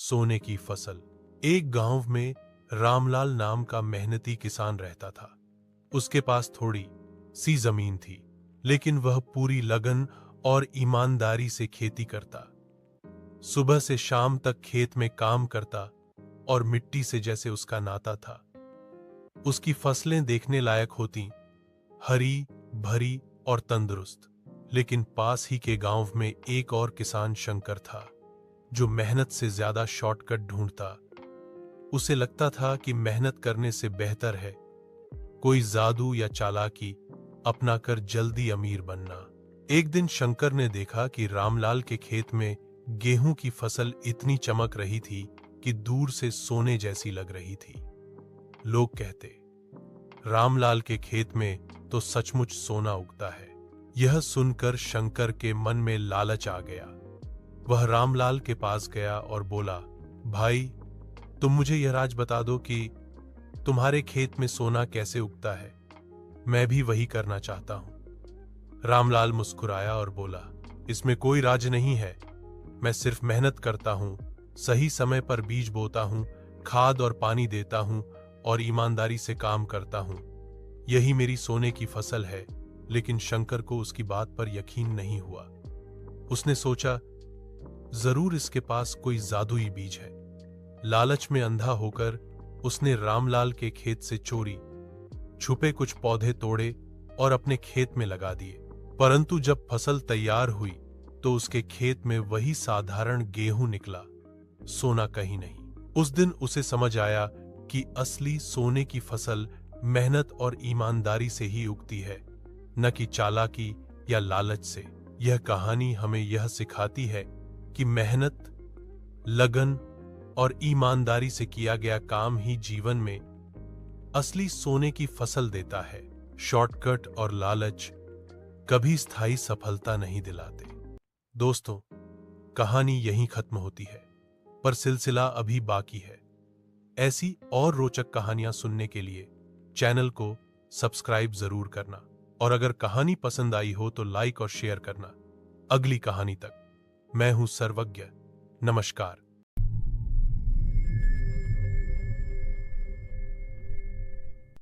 सोने की फसल। एक गांव में रामलाल नाम का मेहनती किसान रहता था। उसके पास थोड़ी सी जमीन थी, लेकिन वह पूरी लगन और ईमानदारी से खेती करता। सुबह से शाम तक खेत में काम करता और मिट्टी से जैसे उसका नाता था। उसकी फसलें देखने लायक होती, हरी भरी और तंदुरुस्त। लेकिन पास ही के गांव में एक और किसान शंकर था, जो मेहनत से ज्यादा शॉर्टकट ढूंढता। उसे लगता था कि मेहनत करने से बेहतर है कोई जादू या चालाकी अपनाकर जल्दी अमीर बनना। एक दिन शंकर ने देखा कि रामलाल के खेत में गेहूं की फसल इतनी चमक रही थी कि दूर से सोने जैसी लग रही थी। लोग कहते, रामलाल के खेत में तो सचमुच सोना उगता है। यह सुनकर शंकर के मन में लालच आ गया। वह रामलाल के पास गया और बोला, भाई, तुम मुझे यह राज बता दो कि तुम्हारे खेत में सोना कैसे उगता है। मैं भी वही करना चाहता हूं। रामलाल मुस्कुराया और बोला, इसमें कोई राज नहीं है। मैं सिर्फ मेहनत करता हूं, सही समय पर बीज बोता हूं, खाद और पानी देता हूं और ईमानदारी से काम करता हूं। यही मेरी सोने की फसल है। लेकिन शंकर को उसकी बात पर यकीन नहीं हुआ। उसने सोचा, जरूर इसके पास कोई जादुई बीज है। लालच में अंधा होकर उसने रामलाल के खेत से चोरी छुपे कुछ पौधे तोड़े और अपने खेत में लगा दिए। परंतु जब फसल तैयार हुई तो उसके खेत में वही साधारण गेहूं निकला, सोना कहीं नहीं। उस दिन उसे समझ आया कि असली सोने की फसल मेहनत और ईमानदारी से ही उगती है, न कि चालाकी या लालच से। यह कहानी हमें यह सिखाती है कि मेहनत, लगन और ईमानदारी से किया गया काम ही जीवन में असली सोने की फसल देता है। शॉर्टकट और लालच कभी स्थायी सफलता नहीं दिलाते। दोस्तों, कहानी यहीं खत्म होती है, पर सिलसिला अभी बाकी है। ऐसी और रोचक कहानियां सुनने के लिए चैनल को सब्सक्राइब जरूर करना, और अगर कहानी पसंद आई हो तो लाइक और शेयर करना। अगली कहानी तक मैं हूं सर्वज्ञ। नमस्कार।